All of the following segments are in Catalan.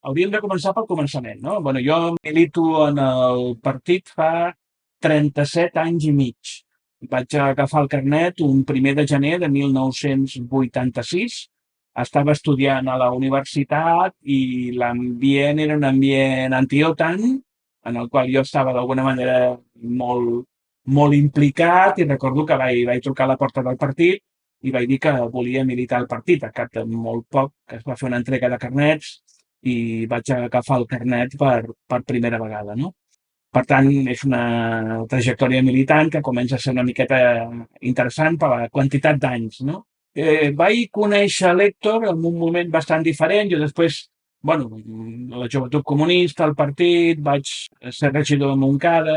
hauríem de començar pel començament, no? Bueno, jo milito en el partit fa 37 anys i mig. Vaig agafar el carnet un 1 de gener de 1986. Estava estudiant a la universitat i l'ambient era un ambient anti-OTAN, en el qual jo estava d'alguna manera molt implicat, i recordo que vaig trucar a la porta del partit i vaig dir que volia militar al partit. A cap de molt poc que es va fer una entrega de carnets i vaig agafar el carnet per primera vegada, no? Per tant, és una trajectòria militant que comença a ser una miqueta interessant per la quantitat d'anys, no? Vaig conèixer l'Héctor en un moment bastant diferent. Jo després, bueno, la Joventut Comunista, el partit, vaig ser regidor de Montcada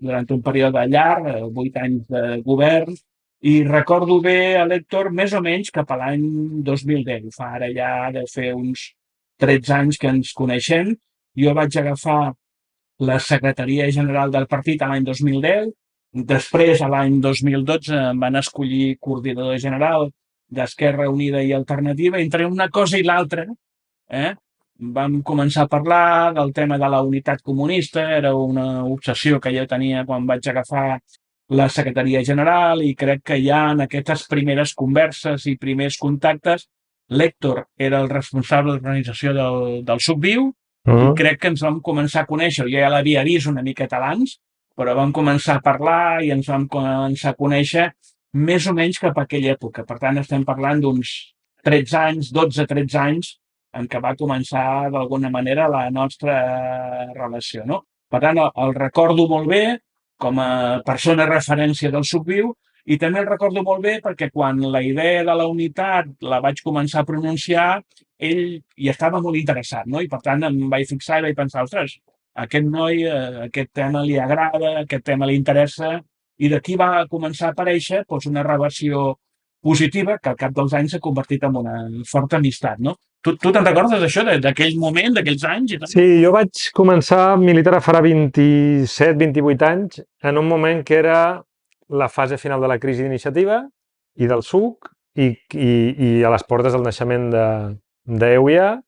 durant un període llarg, 8 anys de govern, i recordo bé a l'Héctor més o menys cap a l'any 2010. Fa ara ja de fer uns 13 anys que ens coneixem. Jo vaig agafar la secretaria general del partit a l'any 2010. Després, a l'any 2012, em van escollir coordinador general d'Esquerra Unida i Alternativa. Entre una cosa i l'altra, vam començar a parlar del tema de la unitat comunista. Era una obsessió que jo tenia quan vaig agafar la secretaria general, i crec que ja en aquestes primeres converses i primers contactes l'Héctor era el responsable de l'organització del Subviu, i crec que ens vam començar a conèixer. Jo ja l'havia vist una miqueta abans, però vam començar a parlar i ens vam començar a conèixer més o menys cap a aquella època. Per tant, estem parlant d'uns 13 anys, 12-13 anys, en què va començar d'alguna manera la nostra relació, no? Per tant, el recordo molt bé com a persona referència del Subviu, i també el recordo molt bé perquè quan la idea de la unitat la vaig començar a pronunciar, ell hi estava molt interessat, no? I per tant em vaig fixar i vaig pensar, ostres, a aquest noi aquest tema li agrada, aquest tema li interessa, i d'aquí va començar a aparèixer una relació positiva que al cap dels anys s'ha convertit en una forta amistat, no? Tu te'n recordes d'això, d'aquell moment, d'aquells anys? Sí, jo vaig començar a militar farà 27-28 anys, en un moment que era la fase final de la crisi d'iniciativa i del SUC, i a les portes del naixement d'EUIA,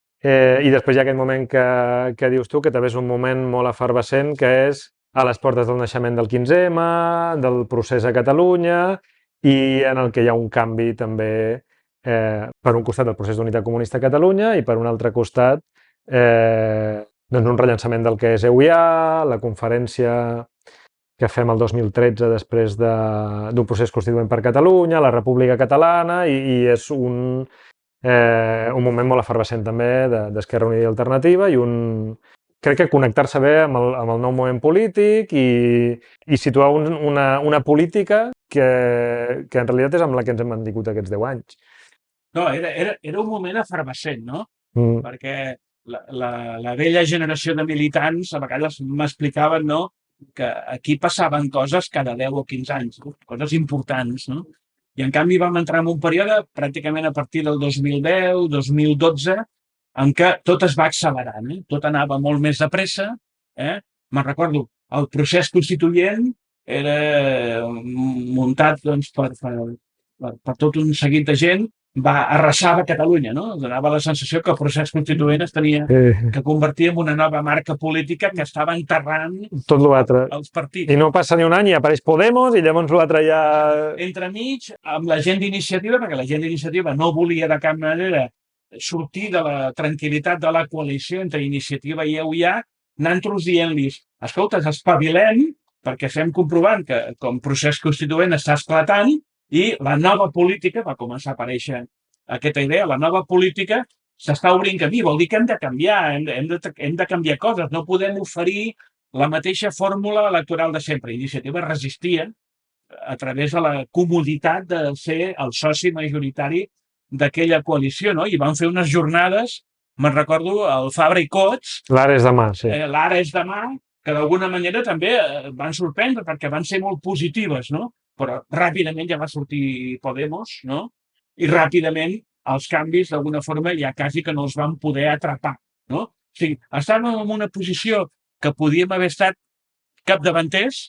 i després hi ha aquest moment que dius tu, que també és un moment molt efervescent, que és a les portes del naixement del 15M, del procés a Catalunya, i en el que hi ha un canvi també, per un costat del procés d'unitat comunista a Catalunya i per un altre costat doncs un rellançament del que és EUIA, la conferència que fem el 2013 després d'un procés constituent per Catalunya, la República Catalana, i és un moment molt efervescent també d'Esquerra Unida i Alternativa, i crec que connectar-se bé amb el nou moment polític i situar una política que en realitat és amb la que ens hem mantingut aquests 10 anys. No, era un moment efervescent, no? Perquè la vella generació de militants a vegades m'explicaven, no?, que aquí passaven coses cada 10 o 15 anys, coses importants, no? I en canvi vam entrar en un període pràcticament a partir del 2010, 2012, en què tot es va accelerant, tot anava molt més de pressa. Me'n recordo, el procés constituent era muntat per tot un seguit de gent, arrasava Catalunya, no? Donava la sensació que el procés constituent es tenia que convertir en una nova marca política que estava enterrant tot l'altre els partits. I no passa ni un any i apareix Podemos i llavors l'altre ja... Entremig, amb la gent d'Iniciativa, perquè la gent d'Iniciativa no volia de cap manera sortir de la tranquil·litat de la coalició entre Iniciativa i EUIA, anant-los dient-los, escolta, espavilem, perquè estem comprovant que com procés constituent està esclatant, i la nova política, va començar a aparèixer aquesta idea, la nova política s'està obrint camí, vol dir que hem de canviar, hem de canviar coses, no podem oferir la mateixa fórmula electoral de sempre. Iniciativa resistia a través de la comoditat de ser el soci majoritari d'aquella coalició, no? I van fer unes jornades, me'n recordo, el Fabra i Cots. L'ara és demà, sí. L'ara és demà, que d'alguna manera també van sorprendre perquè van ser molt positives, no? Però ràpidament ja va sortir Podemos, no? I ràpidament els canvis, d'alguna forma, ja quasi que no els van poder atrapar, no? O sigui, estàvem en una posició que podíem haver estat capdavanters,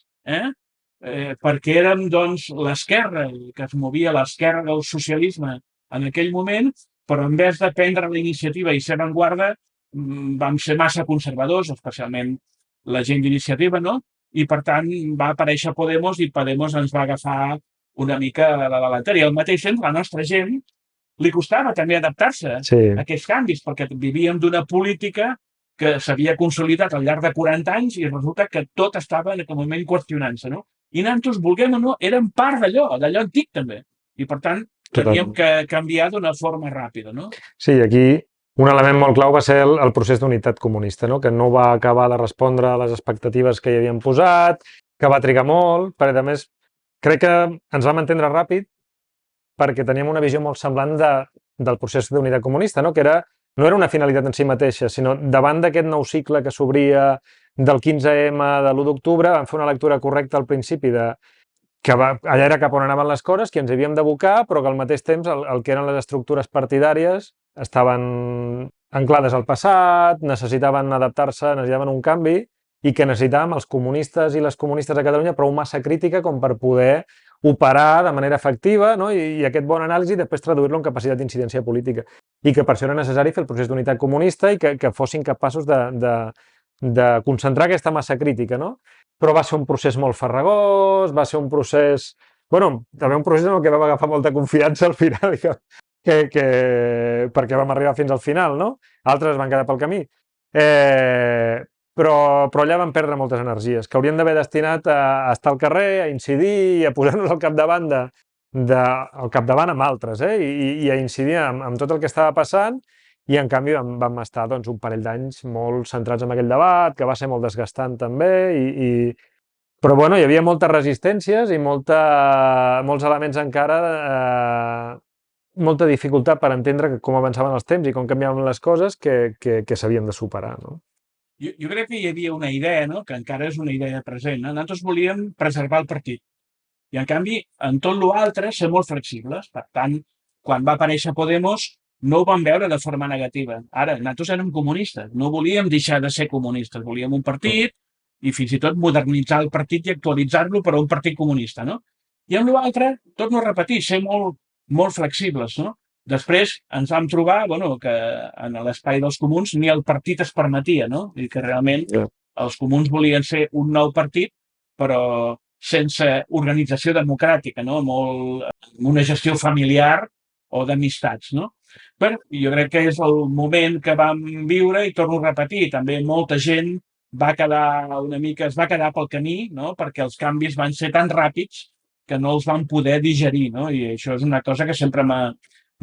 perquè érem, doncs, l'esquerra, que es movia l'esquerra del socialisme en aquell moment, però en vez de prendre la iniciativa i ser avantguarda, vam ser massa conservadors, especialment la gent d'iniciativa, no? I, per tant, va aparèixer Podemos i Podemos ens va agafar una mica a la delantera. I al mateix temps, la nostra gent li costava també adaptar-se Sí, a aquests canvis, perquè vivíem d'una política que s'havia consolidat al llarg de 40 anys i resulta que tot estava en aquell moment qüestionant-se, no? I nosaltres, vulguem o no, érem part d'allò antic també. I, per tant, teníem totalment. que canviar d'una forma ràpida, no? Sí, aquí un element molt clau va ser el procés d'unitat comunista, no? Que no va acabar de respondre a les expectatives que hi havien posat, que va trigar molt, perquè a més crec que ens vam entendre ràpid perquè teníem una visió molt semblant del procés d'unitat comunista, no? Que no era una finalitat en si mateixa, sinó davant d'aquest nou cicle que s'obria del 15M, de l'1 d'octubre, vam fer una lectura correcta al principi allà era cap on anaven les coses, que ens hi havíem d'abocar, però que al mateix temps el que eren les estructures partidàries estaven anclades al passat, necessitaven adaptar-se, necessitaven un canvi, i que necessitàvem els comunistes i les comunistes a Catalunya prou massa crítica com per poder operar de manera efectiva, no? I aquest bon anàlisi després traduir-lo en capacitat d'incidència política. I que per això era necessari fer el procés d'unitat comunista i que fossin capaços de concentrar aquesta massa crítica, no? Però va ser un procés molt farragós, va ser un procés... Bueno, també un procés en el que vam agafar molta confiança al final, perquè vam arribar fins al final, no? Altres van quedar pel camí. Però allà vam perdre moltes energies, que haurien d'haver destinat a estar al carrer, a incidir i a posar-nos al capdavant amb altres, i a incidir amb tot el que estava passant, i en canvi vam estar doncs, un parell d'anys molt centrats en aquell debat, que va ser molt desgastant també, però bueno, hi havia moltes resistències i molts elements encara, molta dificultat per entendre com avançaven els temps i com canviaven les coses que s'havien de superar, no? Jo crec que hi havia una idea, no?, que encara és una idea present. No? Nosaltres volíem preservar el partit. I, en canvi, en tot l'altre, ser molt flexibles. Per tant, quan va aparèixer Podemos, no ho vam veure de forma negativa. Ara, nosaltres érem comunistes. No volíem deixar de ser comunistes. Volíem un partit i fins i tot modernitzar el partit i actualitzar-lo per a un partit comunista, no? I amb l'altre, torno a repetir, ser molt, molt flexibles, no? Després ens vam trobar, bueno, que en l'espai dels comuns ni el partit es permetia, no? I que realment els comuns volien ser un nou partit, però sense organització democràtica, no? Amb una gestió familiar o d'amistats, no? Però jo crec que és el moment que vam viure i torno a repetir, també molta gent es va quedar pel camí, no? Perquè els canvis van ser tan ràpids que no els van poder digerir, no? I això és una cosa que sempre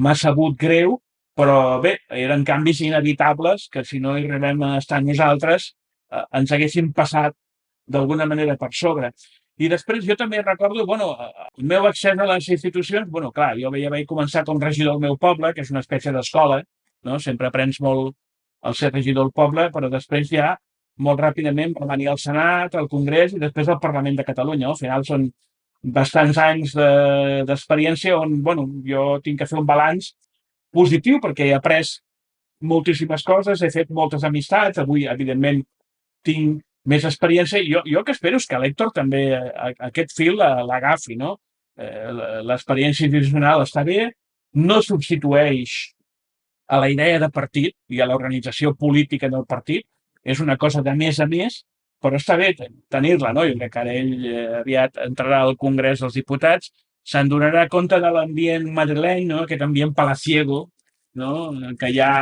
m'ha sabut greu, però bé, eren canvis inevitables que si no hi arribem a estar nosaltres ens haguessin passat d'alguna manera per sobre. I després jo també recordo, bueno, el meu accés a les institucions, bueno, clar, jo ja vaig començar com regidor del meu poble, que és una espècie d'escola, no? Sempre aprens molt al ser regidor del poble, però després ja molt ràpidament va venir al Senat, al Congrés i després al Parlament de Catalunya. Al final són bastants anys d'experiència on, bueno, jo tinc que fer un balanç positiu perquè he après moltíssimes coses, he fet moltes amistats, avui, evidentment, tinc més experiència. Jo el que espero és que l'Héctor també aquest fil l'agafi, no? L'experiència institucional està bé, no substitueix a la idea de partit i a l'organització política del partit, és una cosa de més a més, però està bé tenir-la, no? Jo crec que ara ell aviat entrarà al Congrés dels Diputats, se'n donarà compte de l'ambient madrileny, no? Aquest ambient palaciego, no? Que hi ha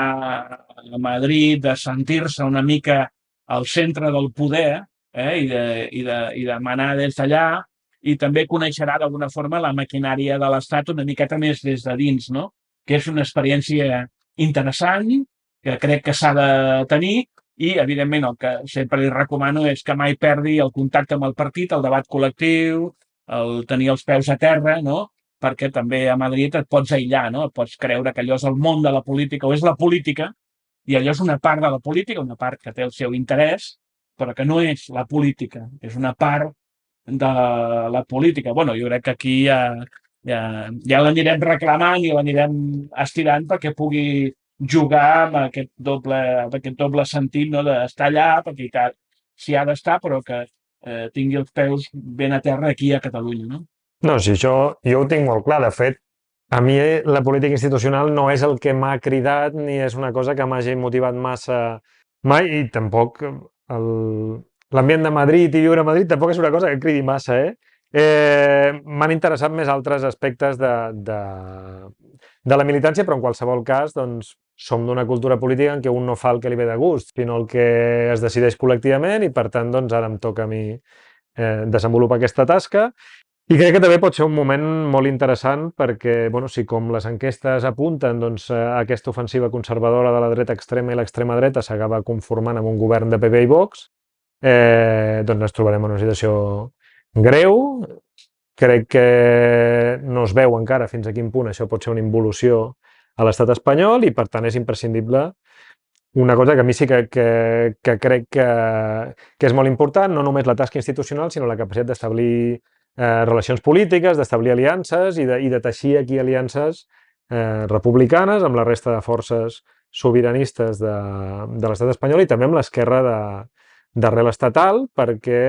a Madrid, de sentir-se una mica al centre del poder i de manar des d'allà, i també coneixerà d'alguna forma la maquinària de l'Estat una miqueta més des de dins, no? Que és una experiència interessant, que crec que s'ha de tenir, i, evidentment, el que sempre li recomano és que mai perdi el contacte amb el partit, el debat col·lectiu, el tenir els peus a terra, no? Perquè també a Madrid et pots aïllar, no? Et pots creure que allò és el món de la política o és la política, i allò és una part de la política, una part que té el seu interès, però que no és la política, és una part de la política. Bueno, jo crec que aquí ja l'anirem reclamant i l'anirem estirant perquè pugui jugar amb aquest doble sentit, no? D'estar allà, perquè s'hi ha d'estar, però que tingui els peus ben a terra aquí a Catalunya, no? No, si això jo ho tinc molt clar. De fet, A mi la política institucional no és el que m'ha cridat ni és una cosa que m'hagi motivat massa mai i tampoc l'ambient de Madrid i viure a Madrid tampoc és una cosa que cridi massa, m'han interessat més altres aspectes de la militància, però en qualsevol cas, doncs, som d'una cultura política en què un no fa el que li ve de gust, sinó el que es decideix col·lectivament i, per tant, doncs, ara em toca a mi desenvolupar aquesta tasca. I crec que també pot ser un moment molt interessant perquè, bueno, si com les enquestes apunten, doncs, aquesta ofensiva conservadora de la dreta extrema i l'extrema dreta s'acaba conformant amb un govern de PP i Vox, doncs ens trobarem en una situació greu. Crec que no es veu encara fins a quin punt això pot ser una involució a l'estat espanyol i, per tant, és imprescindible una cosa que a mi sí que crec que és molt important, no només la tasca institucional, sinó la capacitat d'establir relacions polítiques, d'establir aliances i de teixir aquí aliances republicanes amb la resta de forces sobiranistes de l'estat espanyol i també amb l'esquerra d'arrel estatal, perquè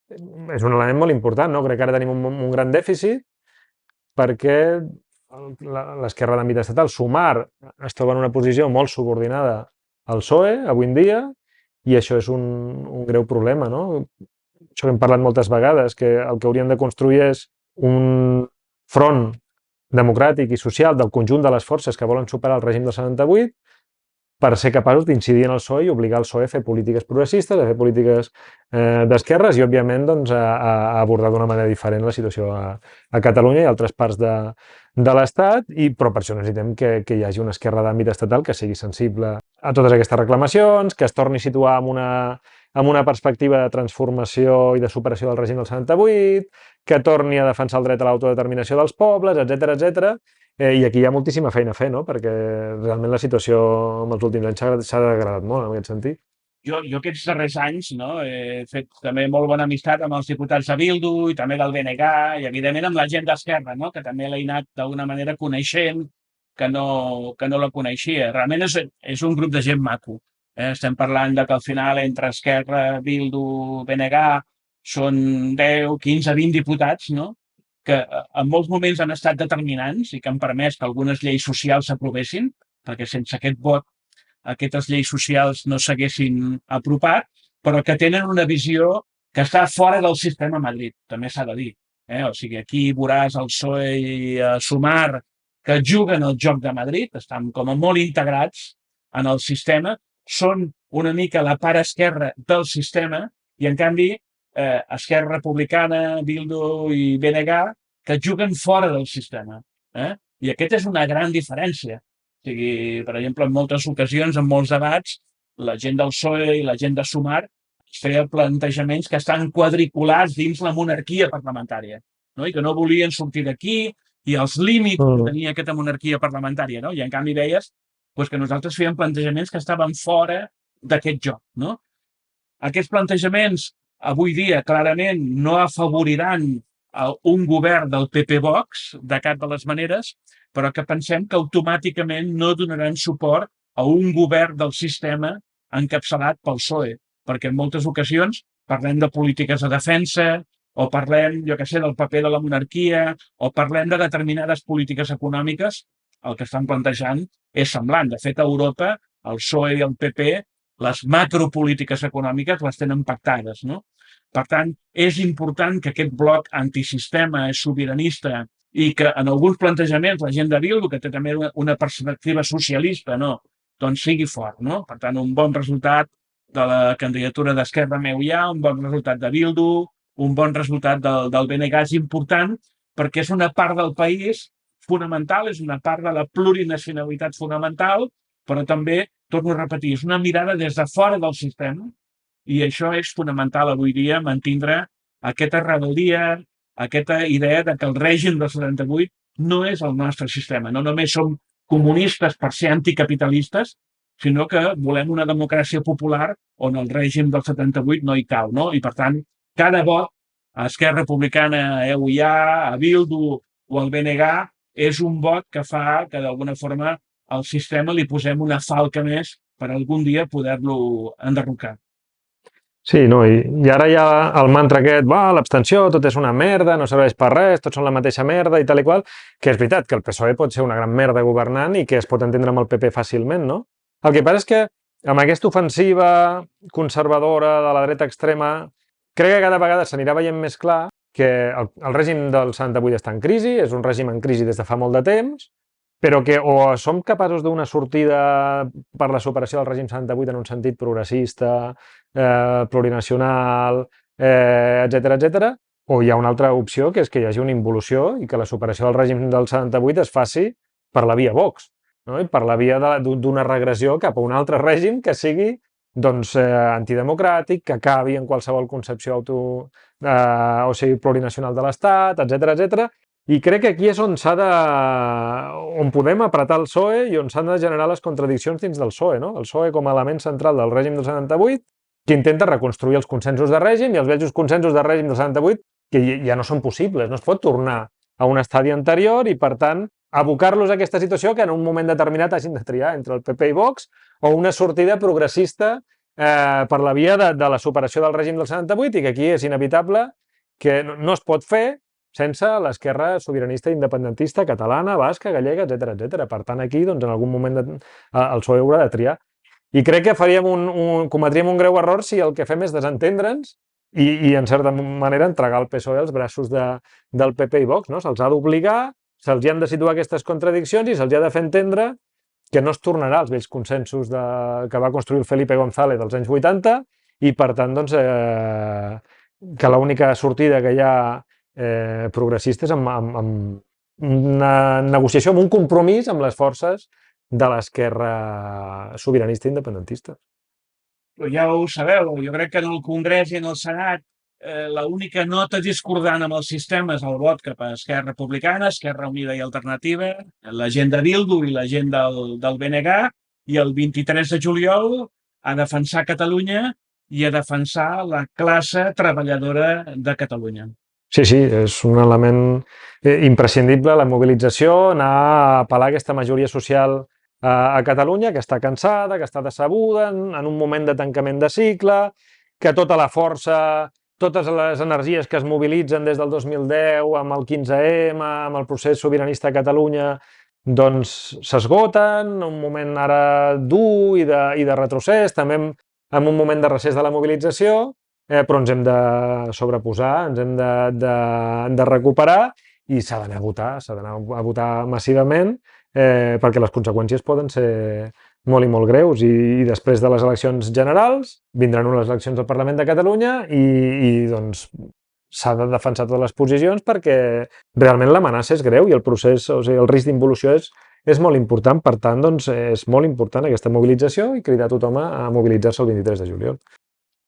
és un element molt important, no? Crec que ara tenim un gran dèficit perquè l'esquerra d'àmbit estatal, Sumar, es troba en una posició molt subordinada al PSOE avui en dia i això és un greu problema, no? Això que hem parlat moltes vegades, que el que hauríem de construir és un front democràtic i social del conjunt de les forces que volen superar el règim del 78 per ser capaços d'incidir en el PSOE i obligar el PSOE a fer polítiques progressistes, a fer polítiques d'esquerres i, òbviament, doncs, a abordar d'una manera diferent la situació a Catalunya i altres parts de l'Estat, però per això necessitem que hi hagi una esquerra d'àmbit estatal que sigui sensible a totes aquestes reclamacions, que es torni a situar amb una perspectiva de transformació i de superació del règim del 78, que torni a defensar el dret a l'autodeterminació dels pobles, etc etc. I aquí hi ha moltíssima feina a fer, no? Perquè realment la situació en els últims anys s'ha degradat molt en aquest sentit. Jo aquests darrers anys, no, he fet també molt bona amistat amb els diputats de Bildu i també del BNG i, evidentment, amb la gent d'Esquerra, no, que també l'he anat d'alguna manera coneixent que no la coneixia. Realment és un grup de gent maco. Estem parlant de que al final entre Esquerra, Bildu, BNG són 10, 15, 20 diputats, no?, que en molts moments han estat determinants i que han permès que algunes lleis socials s'aprovessin, perquè sense aquest vot aquestes lleis socials no s'haguessin apropat, però que tenen una visió que està fora del sistema Madrid, també s'ha de dir. O sigui, aquí veuràs el PSOE i Sumar que juguen el joc de Madrid, estan com a molt integrats en el sistema, són una mica la part esquerra del sistema i, en canvi, Esquerra Republicana, Bildu i BNG que juguen fora del sistema. I aquesta és una gran diferència. O sigui, per exemple, en moltes ocasions, en molts debats, la gent del PSOE i la gent de Sumar es feia plantejaments que estan quadriculats dins la monarquia parlamentària, no? I que no volien sortir d'aquí i els límits que tenia aquesta monarquia parlamentària, no? I en canvi veies que nosaltres fèiem plantejaments que estaven fora d'aquest joc, no? Aquests plantejaments avui dia clarament no afavoriran un govern del PP-Vox de cap de les maneres, però que pensem que automàticament no donaran suport a un govern del sistema encapçalat pel PSOE, perquè en moltes ocasions parlem de polítiques de defensa o parlem, jo què sé, del paper de la monarquia o parlem de determinades polítiques econòmiques, el que estan plantejant és semblant. De fet, a Europa, el PSOE i el PP, les macropolítiques econòmiques les tenen pactades, no? Per tant, és important que aquest bloc antisistema, sobiranista, i que en alguns plantejaments la gent de Bildu, que té també una perspectiva socialista, no, doncs sigui fort, no? Per tant, un bon resultat de la candidatura d'Esquerra meu hi ha, un bon resultat de Bildu, un bon resultat del BNG és important perquè és una part del país fonamental, és una part de la plurinacionalitat fonamental, però també, torno a repetir, és una mirada des de fora del sistema i això és fonamental avui dia, mantindre aquesta rebel·lia, aquesta idea de que el règim del 78 no és el nostre sistema. No només som comunistes per ser anticapitalistes, sinó que volem una democràcia popular on el règim del 78 no hi cau, no? I, per tant, cada vot a Esquerra Republicana, a EUiA, a Bildu o al BNG és un vot que fa que, d'alguna forma, al sistema li posem una falca més per algun dia poder-lo enderrocar. Sí, no, i ara hi ha el mantra aquest, l'abstenció, tot és una merda, no serveix per res, tots són la mateixa merda i tal i qual, que és veritat que el PSOE pot ser una gran merda governant i que es pot entendre amb el PP fàcilment, no? El que passa és que amb aquesta ofensiva conservadora de la dreta extrema, crec que cada vegada s'anirà veient més clar que el règim del 78 està en crisi, és un règim en crisi des de fa molt de temps, però que o som capaços d'una sortida per la superació del règim 78 en un sentit progressista, plurinacional, etc, o hi ha una altra opció, que és que hi hagi una involució i que la superació del règim del 78 es faci per la via Vox, no? I per la via d'una regressió cap a un altre règim que sigui doncs, antidemocràtic, que acabi en qualsevol concepció o sigui, plurinacional de l'Estat, etc. I crec que aquí és on on podem apretar el PSOE i on s'han de generar les contradiccions dins del PSOE, no? El PSOE com a element central del règim del 78, que intenta reconstruir els consensos de règim i els vells consensos de règim del 78 que ja no són possibles, no es pot tornar a un estadi anterior i, per tant, abocar-los a aquesta situació que en un moment determinat hagin de triar entre el PP i Vox o una sortida progressista per la via de la superació del règim del 78 i que aquí és inevitable que no es pot fer sense l'esquerra sobiranista independentista catalana, basca, gallega, etc. Per tant, aquí, doncs, en algun moment el PSOE haurà de triar. I crec que cometríem un greu error si el que fem és desentendre'ns i en certa manera, entregar el PSOE als braços del PP i Vox, no? Se'ls ha d'obligar, se'ls han de situar aquestes contradiccions i se'ls ha de fer entendre que no es tornarà als vells consensos que va construir el Felipe González dels anys 80 i, per tant, doncs, que l'única sortida que hi ha progressista és amb una negociació, amb un compromís amb les forces de l'esquerra sobiranista independentista. Però ja ho sabeu, jo crec que en el Congrés i en el Senat l'única nota discordant amb el sistema és el vot cap a Esquerra Republicana, Esquerra Unida i Alternativa, la gent de Bildu i la gent del BNG, i el 23 de juliol a defensar Catalunya i a defensar la classe treballadora de Catalunya. Sí, és un element imprescindible, la mobilització, anar a apel·lar aquesta majoria social a Catalunya, que està cansada, que està decebuda, en un moment de tancament de cicle, que tota la força, totes les energies que es mobilitzen des del 2010 amb el 15M, amb el procés sobiranista a Catalunya, doncs s'esgoten, un moment ara dur i de retrocés, també en un moment de recés de la mobilització, però ens hem de sobreposar, ens hem de recuperar i s'ha d'anar a votar massivament perquè les conseqüències poden ser molt i molt greus i després de les eleccions generals vindran unes eleccions al Parlament de Catalunya i doncs s'ha de defensar totes les posicions perquè realment l'amenaça és greu i el procés, o sigui, el risc d'involució és molt important, per tant, doncs és molt important aquesta mobilització i cridar a tothom a mobilitzar-se el 23 de juliol.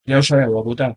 Ja ho sabeu, a votar.